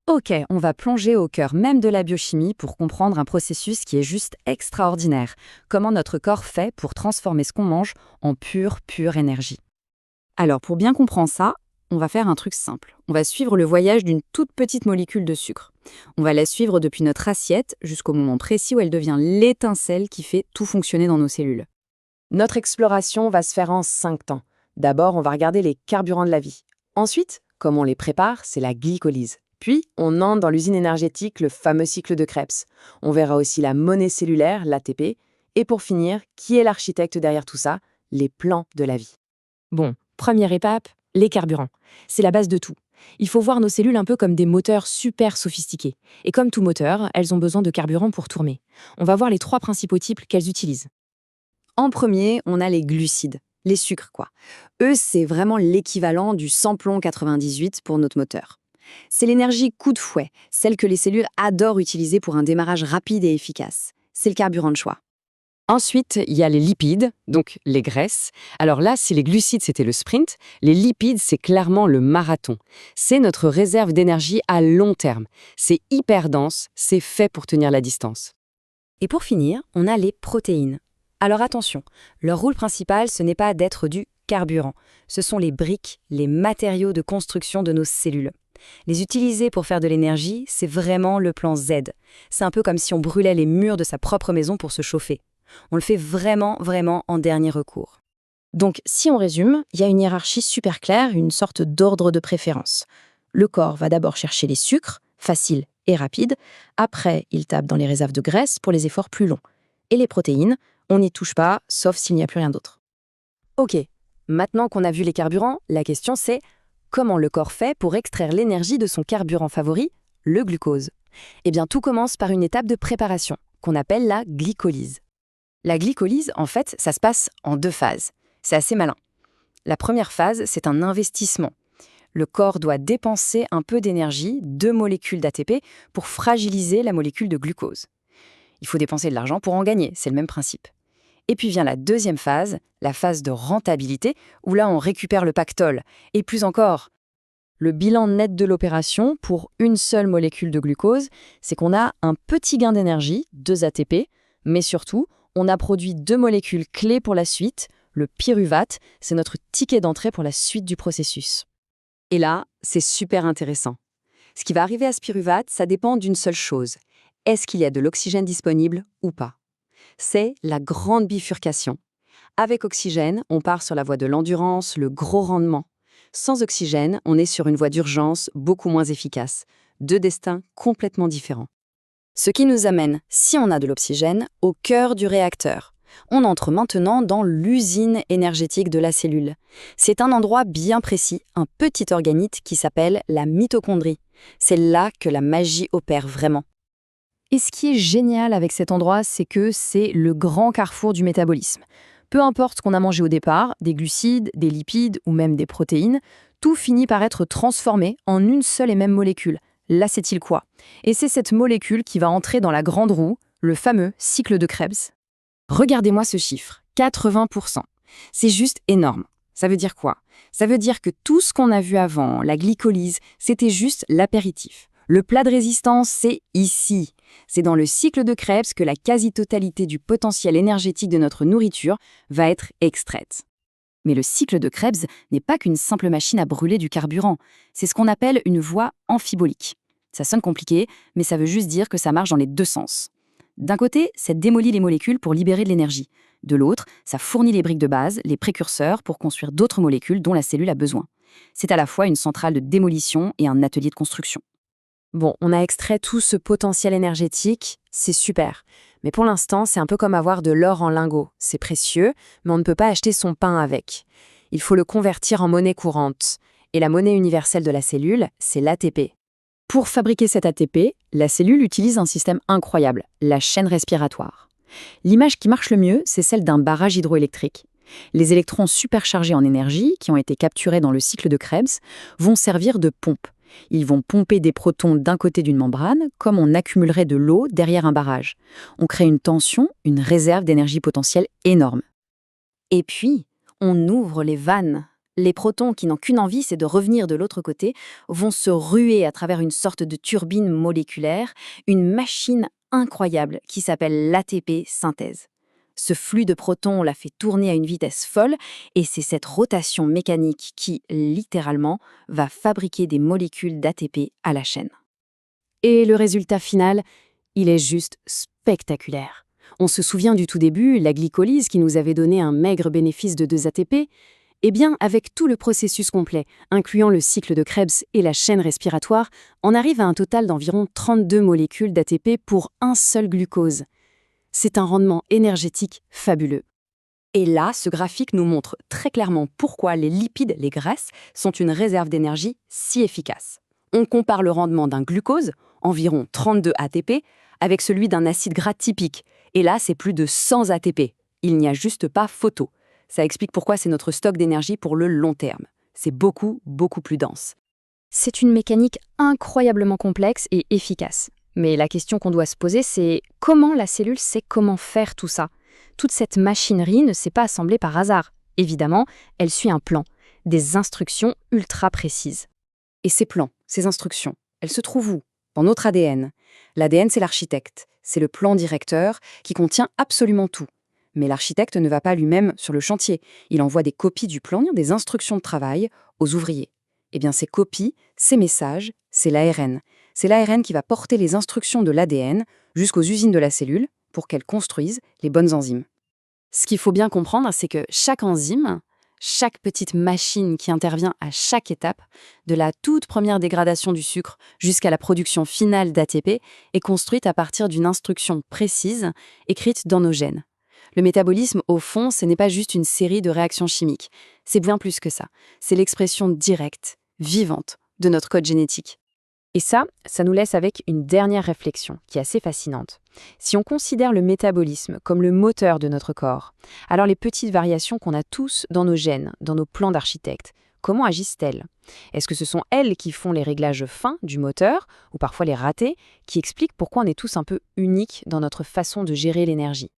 Ok, on va plonger au cœur même de la biochimie pour comprendre un processus qui est juste extraordinaire. Comment notre corps fait pour transformer ce qu'on mange en pure énergie. Alors, pour bien comprendre ça, on va faire un truc simple. On va suivre le voyage d'une toute petite molécule de sucre. On va la suivre depuis notre assiette jusqu'au moment précis où elle devient l'étincelle qui fait tout fonctionner dans nos cellules. Notre exploration va se faire en 5 temps. D'abord, on va regarder les carburants de la vie. Ensuite, comme on les prépare, c'est la glycolyse. Puis, on entre dans l'usine énergétique, le fameux cycle de Krebs. On verra aussi la monnaie cellulaire, l'ATP. Et pour finir, qui est l'architecte derrière tout ça? Les plans de la vie. Bon, première étape, les carburants. C'est la base de tout. Il faut voir nos cellules un peu comme des moteurs super sophistiqués. Et comme tout moteur, elles ont besoin de carburant pour tourner. On va voir les 3 principaux types qu'elles utilisent. En premier, on a les glucides, les sucres quoi. Eux, c'est vraiment l'équivalent du samplon 98 pour notre moteur. C'est l'énergie coup de fouet, celle que les cellules adorent utiliser pour un démarrage rapide et efficace. C'est le carburant de choix. Ensuite, il y a les lipides, donc les graisses. Alors là, si les glucides, c'était le sprint, les lipides, c'est clairement le marathon. C'est notre réserve d'énergie à long terme. C'est hyper dense, c'est fait pour tenir la distance. Et pour finir, on a les protéines. Alors attention, leur rôle principal, ce n'est pas d'être du carburant. Ce sont les briques, les matériaux de construction de nos cellules. Les utiliser pour faire de l'énergie, c'est vraiment le plan Z. C'est un peu comme si on brûlait les murs de sa propre maison pour se chauffer. On le fait vraiment en dernier recours. Donc, si on résume, il y a une hiérarchie super claire, une sorte d'ordre de préférence. Le corps va d'abord chercher les sucres, faciles et rapides. Après, il tape dans les réserves de graisse pour les efforts plus longs. Et les protéines, on n'y touche pas, sauf s'il n'y a plus rien d'autre. Ok, maintenant qu'on a vu les carburants, la question c'est comment le corps fait pour extraire l'énergie de son carburant favori, le glucose? Eh bien, tout commence par une étape de préparation, qu'on appelle la glycolyse. La glycolyse, en fait, ça se passe en 2 phases. C'est assez malin. La première phase, c'est un investissement. Le corps doit dépenser un peu d'énergie, 2 molécules d'ATP, pour fragiliser la molécule de glucose. Il faut dépenser de l'argent pour en gagner, c'est le même principe. Et puis vient la deuxième phase, la phase de rentabilité, où là on récupère le pactole. Et plus encore, le bilan net de l'opération pour une seule molécule de glucose, c'est qu'on a un petit gain d'énergie, 2 ATP, mais surtout, on a produit 2 molécules clés pour la suite. Le pyruvate, c'est notre ticket d'entrée pour la suite du processus. Et là, c'est super intéressant. Ce qui va arriver à ce pyruvate, ça dépend d'une seule chose. Est-ce qu'il y a de l'oxygène disponible ou pas? C'est la grande bifurcation. Avec oxygène, on part sur la voie de l'endurance, le gros rendement. Sans oxygène, on est sur une voie d'urgence beaucoup moins efficace. 2 destins complètement différents. Ce qui nous amène, si on a de l'oxygène, au cœur du réacteur. On entre maintenant dans l'usine énergétique de la cellule. C'est un endroit bien précis, un petit organite qui s'appelle la mitochondrie. C'est là que la magie opère vraiment. Et ce qui est génial avec cet endroit, c'est que c'est le grand carrefour du métabolisme. Peu importe ce qu'on a mangé au départ, des glucides, des lipides ou même des protéines, tout finit par être transformé en une seule et même molécule, l'acétyl-CoA. Et c'est cette molécule qui va entrer dans la grande roue, le fameux cycle de Krebs. Regardez-moi ce chiffre, 80%. C'est juste énorme. Ça veut dire quoi? Ça veut dire que tout ce qu'on a vu avant, la glycolyse, c'était juste l'apéritif. Le plat de résistance, c'est ici. C'est dans le cycle de Krebs que la quasi-totalité du potentiel énergétique de notre nourriture va être extraite. Mais le cycle de Krebs n'est pas qu'une simple machine à brûler du carburant. C'est ce qu'on appelle une voie amphibolique. Ça sonne compliqué, mais ça veut juste dire que ça marche dans les 2 sens. D'un côté, ça démolit les molécules pour libérer de l'énergie. De l'autre, ça fournit les briques de base, les précurseurs, pour construire d'autres molécules dont la cellule a besoin. C'est à la fois une centrale de démolition et un atelier de construction. Bon, on a extrait tout ce potentiel énergétique, c'est super. Mais pour l'instant, c'est un peu comme avoir de l'or en lingots. C'est précieux, mais on ne peut pas acheter son pain avec. Il faut le convertir en monnaie courante. Et la monnaie universelle de la cellule, c'est l'ATP. Pour fabriquer cet ATP, la cellule utilise un système incroyable, la chaîne respiratoire. L'image qui marche le mieux, c'est celle d'un barrage hydroélectrique. Les électrons superchargés en énergie, qui ont été capturés dans le cycle de Krebs, vont servir de pompe. Ils vont pomper des protons d'un côté d'une membrane, comme on accumulerait de l'eau derrière un barrage. On crée une tension, une réserve d'énergie potentielle énorme. Et puis, on ouvre les vannes. Les protons, qui n'ont qu'une envie, c'est de revenir de l'autre côté, vont se ruer à travers une sorte de turbine moléculaire, une machine incroyable qui s'appelle l'ATP synthèse. Ce flux de protons la fait tourner à une vitesse folle et c'est cette rotation mécanique qui, littéralement, va fabriquer des molécules d'ATP à la chaîne. Et le résultat final, il est juste spectaculaire. On se souvient du tout début, la glycolyse qui nous avait donné un maigre bénéfice de 2 ATP. Eh bien, avec tout le processus complet, incluant le cycle de Krebs et la chaîne respiratoire, on arrive à un total d'environ 32 molécules d'ATP pour un seul glucose. C'est un rendement énergétique fabuleux. Et là, ce graphique nous montre très clairement pourquoi les lipides, les graisses, sont une réserve d'énergie si efficace. On compare le rendement d'un glucose, environ 32 ATP, avec celui d'un acide gras typique. Et là, c'est plus de 100 ATP. Il n'y a juste pas photo. Ça explique pourquoi c'est notre stock d'énergie pour le long terme. C'est beaucoup, beaucoup plus dense. C'est une mécanique incroyablement complexe et efficace. Mais la question qu'on doit se poser, c'est comment la cellule sait comment faire tout ça? Toute cette machinerie ne s'est pas assemblée par hasard. Évidemment, elle suit un plan, des instructions ultra précises. Et ces plans, ces instructions, elles se trouvent où? Dans notre ADN. L'ADN, c'est l'architecte. C'est le plan directeur qui contient absolument tout. Mais l'architecte ne va pas lui-même sur le chantier. Il envoie des copies du plan, des instructions de travail aux ouvriers. Eh bien, ces copies, ces messages, c'est l'ARN. C'est l'ARN qui va porter les instructions de l'ADN jusqu'aux usines de la cellule pour qu'elles construisent les bonnes enzymes. Ce qu'il faut bien comprendre, c'est que chaque enzyme, chaque petite machine qui intervient à chaque étape, de la toute première dégradation du sucre jusqu'à la production finale d'ATP, est construite à partir d'une instruction précise écrite dans nos gènes. Le métabolisme, au fond, ce n'est pas juste une série de réactions chimiques. C'est bien plus que ça. C'est l'expression directe, vivante, de notre code génétique. Et ça nous laisse avec une dernière réflexion qui est assez fascinante. Si on considère le métabolisme comme le moteur de notre corps, alors les petites variations qu'on a tous dans nos gènes, dans nos plans d'architecte, comment agissent-elles? Est-ce que ce sont elles qui font les réglages fins du moteur, ou parfois les ratés, qui expliquent pourquoi on est tous un peu uniques dans notre façon de gérer l'énergie?